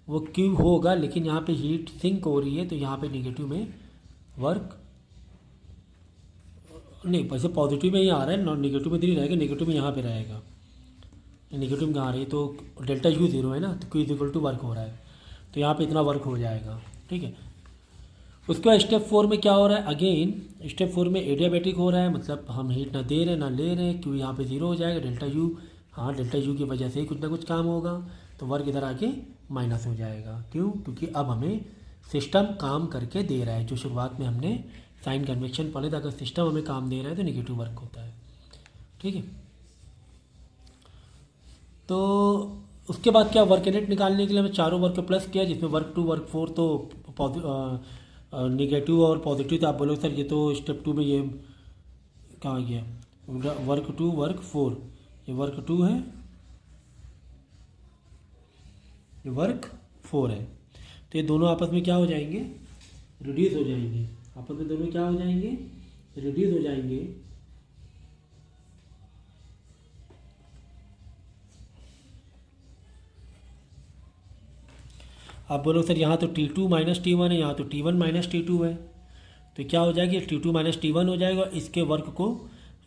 वो क्यू होगा, लेकिन यहाँ पे हीट सिंक हो रही है तो यहाँ पे नेगेटिव में वर्क नहीं, वैसे पॉजिटिव में ही आ रहा है, नॉन नेगेटिव में नहीं रहेगा, नेगेटिव में यहाँ पे रहेगा। नेगेटिव में कहाँ आ रही है तो डेल्टा यू ज़ीरो है ना, तो Q is equal to work हो रहा है, तो यहाँ पे इतना वर्क हो जाएगा। ठीक है, उसके बाद स्टेप 4 में क्या हो रहा है, अगेन स्टेप 4 में एडियाबैटिक हो रहा है, मतलब हम हीट ना दे रहे ना ले रहे, क्यों यहाँ पे ज़ीरो हो जाएगा, डेल्टा यू, हाँ डेल्टा यू की वजह से ही कुछ ना कुछ काम होगा, तो वर्क इधर आके माइनस हो जाएगा। क्यों, क्योंकि अब हमें सिस्टम काम करके दे रहा है। जो शुरुआत में हमने साइन कन्वेक्शन पढ़े था, अगर सिस्टम हमें काम दे रहा है तो निगेटिव वर्क होता है। ठीक है, तो उसके बाद क्या, वर्क नेट निकालने के लिए हमें चारों वर्क प्लस किया, जिसमें वर्क 2 वर्क 4 तो निगेटिव और पॉजिटिव। तो आप बोलोगे सर ये तो स्टेप 2 में ये कहाँ गया, वर्क 2 वर्क 4, ये वर्क 2 है, ये वर्क 4 है, तो ये दोनों आपस में क्या हो जाएंगे, रिड्यूस हो जाएंगे। आपस में दोनों क्या हो जाएंगे, रिड्यूस हो जाएंगे। आप बोलो सर यहाँ तो T2 माइनस T1 है, यहाँ तो T1 माइनस T2 है, तो क्या हो जाएगी, T2 माइनस T1 हो जाएगा। इसके वर्क को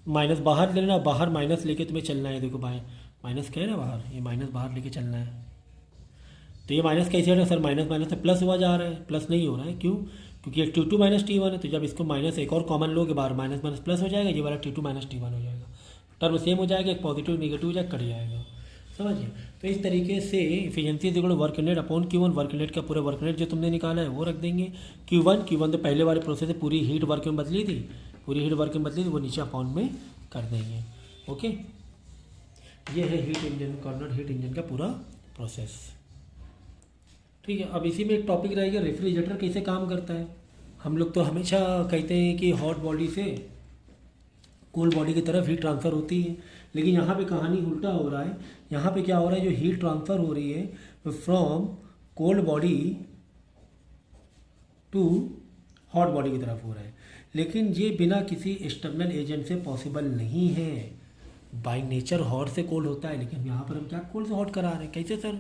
माइनस बाहर लेना, बाहर माइनस लेके तुम्हें चलना है। देखो भाई माइनस क्या है ना बाहर, ये माइनस बाहर लेके चलना है। तो ये माइनस कैसे है सर, माइनस माइनस से प्लस हुआ जा रहा है, प्लस नहीं हो रहा है। क्यों, क्योंकि ये T2 माइनस T1 है, तो जब इसको माइनस एक और कॉमन लोगे बाहर, माइनस माइनस प्लस हो जाएगा, ये वाला T2 माइनस T1 हो जाएगा, टर्म सेम हो जाएगा, एक पॉजिटिव निगेटिव हो जाएगा, कट जाएगा। समझिए, तो इस तरीके से efficiency is equal to work net upon Q1। Work net का पूरे वर्क नेट जो तुमने निकाला है वो रख देंगे। Q1 तो पहले वाले प्रोसेस से पूरी हीट वर्क में बदली थी, पूरी हीट वर्क में बदली थी, वो नीचे अपॉन में कर देंगे। ओके, ये है heat engine, Carnot heat engine का पूरा प्रोसेस। ठीक है, अब इसी में एक टॉपिक रहेगा, रेफ्रिजरेटर कैसे काम करता है। हम लोग तो हमेशा कहते हैं कि हॉट बॉडी से कोल्ड बॉडी की तरफ हीट ट्रांसफ़र होती है, लेकिन यहाँ पे कहानी उल्टा हो रहा है। यहाँ पे क्या हो रहा है, जो हीट ट्रांसफ़र हो रही है from cold body to hot body की तरफ हो रहा है, लेकिन ये बिना किसी एक्सटर्नल एजेंट से पॉसिबल नहीं है। बाय नेचर हॉट से कोल्ड होता है, लेकिन यहाँ पर हम क्या कोल्ड से हॉट करा रहे हैं, कैसे सर।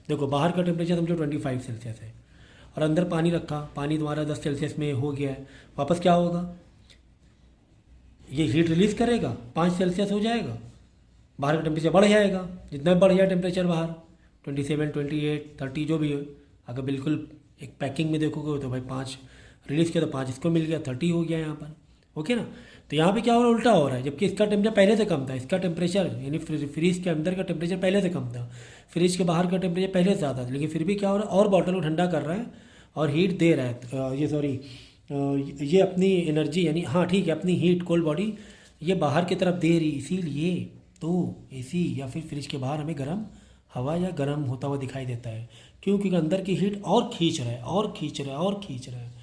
देखो बाहर का टेम्परेचर समझो 25 सेल्सियस है, और अंदर पानी रखा, पानी तुम्हारा 10 सेल्सियस में हो गया है, वापस क्या होगा, ये हीट रिलीज़ करेगा, 5 सेल्सियस हो जाएगा, बाहर का टेम्परेचर बढ़ जाएगा, जितना बढ़ जाए टेम्परेचर बाहर 27, 28, 30 जो भी हो। अगर बिल्कुल एक पैकिंग में देखोगे तो भाई 5 रिलीज़ किया तो 5 इसको मिल गया, 30 हो गया यहाँ पर। ओके ना, तो यहाँ पे क्या हो रहा है, उल्टा हो रहा है। जबकि इसका टेम्परेचर पहले से कम था, इसका टेम्परेचर यानी फ्रिज के अंदर का टेम्परेचर पहले से कम था, फ्रिज के बाहर का टेम्परेचर पहले से ज़्यादा था, लेकिन फिर भी क्या हो रहा है, और बॉटल को ठंडा कर रहा है और हीट दे रहा है। ये अपनी एनर्जी यानी हाँ ठीक है, अपनी हीट कोल्ड बॉडी ये बाहर की तरफ दे रही, इसीलिए तो एसी या फिर फ्रिज के बाहर हमें गर्म हवा या गर्म होता हुआ दिखाई देता है। क्यों, क्योंकि अंदर की हीट और खींच रहा है और खींच रहा है और खींच रहा है।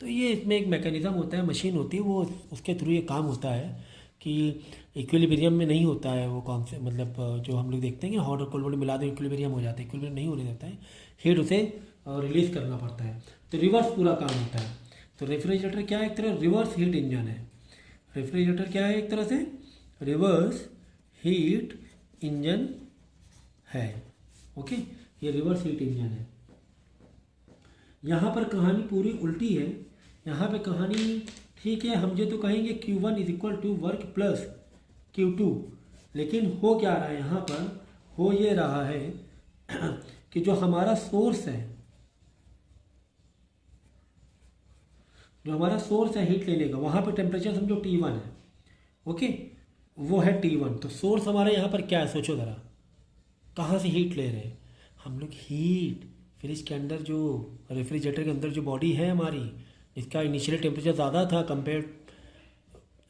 तो ये इसमें एक मैकेनिज़्म होता है, मशीन होती है, वो उसके थ्रू ये काम होता है कि इक्विलिब्रियम में नहीं होता है वो कौन से, मतलब जो हम लोग देखते हैं कि हॉट और कोल्ड बॉडी मिला दें इक्विलिब्रियम हो जाता है, इक्विलिब्रियम नहीं होने देता है, हीट उसे रिलीज़ करना पड़ता है। तो रिवर्स पूरा काम होता है। तो रेफ्रिजरेटर क्या है, एक तरह रिवर्स हीट इंजन है। रेफ्रिजरेटर क्या है, एक तरह से रिवर्स हीट इंजन है। ओके, ये रिवर्स हीट इंजन है। यहाँ पर कहानी पूरी उल्टी है, यहाँ पे कहानी ठीक है, हम जो तो कहेंगे Q1 is equal to work plus Q2, लेकिन हो क्या रहा है यहाँ पर, हो ये रहा है कि जो हमारा सोर्स है, जो हमारा सोर्स है हीट लेने का, वहाँ पे टेम्परेचर समझो T1 है, ओके, वो है T1। तो सोर्स हमारा यहाँ पर क्या है, सोचो ज़रा, कहाँ से हीट ले रहे हैं हम लोग? हीट फ्रिज के अंदर, जो रेफ्रिजरेटर के अंदर जो बॉडी है हमारी, इसका इनिशियल टेम्परेचर ज़्यादा था कंपेयर,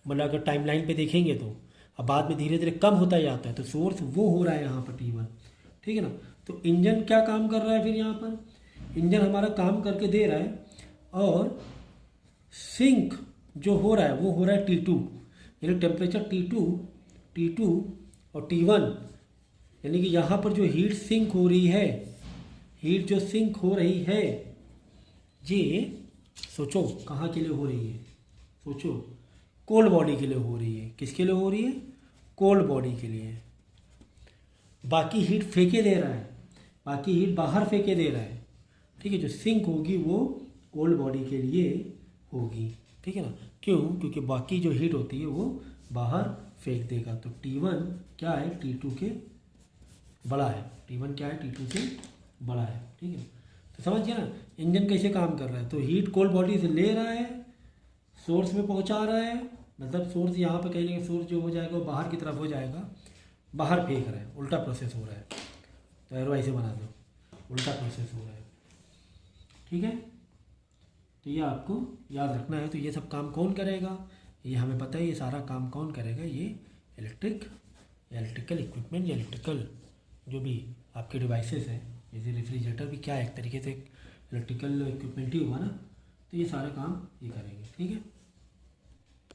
मतलब अगर टाइमलाइन पे देखेंगे तो, अब बाद में धीरे धीरे कम होता जाता है, तो सोर्स वो हो रहा है यहाँ पर T1, ठीक है ना। तो इंजन क्या काम कर रहा है फिर यहाँ पर? इंजन हमारा काम करके दे रहा है, और सिंक जो हो रहा है वो हो रहा है T2, यानी टेम्परेचर T2 और T1, यानी कि यहाँ पर जो हीट सिंक हो रही है, हीट जो सिंक हो रही है, ये सोचो कहाँ के लिए हो रही है? सोचो, कोल्ड बॉडी के लिए हो रही है। किसके लिए हो रही है? कोल्ड बॉडी के लिए। बाकी हीट फेंके दे रहा है, बाकी हीट बाहर फेंके दे रहा है, ठीक है। जो सिंक होगी वो कोल्ड बॉडी के लिए होगी, ठीक है ना। क्यों? क्योंकि बाकी जो हीट होती है वो बाहर फेंक देगा। तो T1 क्या है? T2 के बड़ा है। T1 क्या है? T2 से बड़ा है, ठीक है। तो समझ गया ना इंजन कैसे काम कर रहा है? तो हीट कोल्ड बॉडी से ले रहा है, सोर्स में पहुंचा रहा है, मतलब सोर्स यहाँ पे कहीं, सोर्स जो हो जाएगा वो बाहर की तरफ हो जाएगा, बाहर फेंक रहा है, उल्टा प्रोसेस हो रहा है। तो एरो ऐसे बना दो, उल्टा प्रोसेस हो रहा है, ठीक है। तो ये आपको याद रखना है। तो ये सब काम कौन करेगा? ये हमें पता है, ये सारा काम कौन करेगा? ये इलेक्ट्रिकल इक्विपमेंट या इलेक्ट्रिकल जो भी आपके डिवाइसेस हैं, जैसे रेफ्रिजरेटर भी क्या है, एक तरीके से इलेक्ट्रिकल इक्विपमेंट ही हुआ ना। तो ये सारे काम ये करेंगे, ठीक है।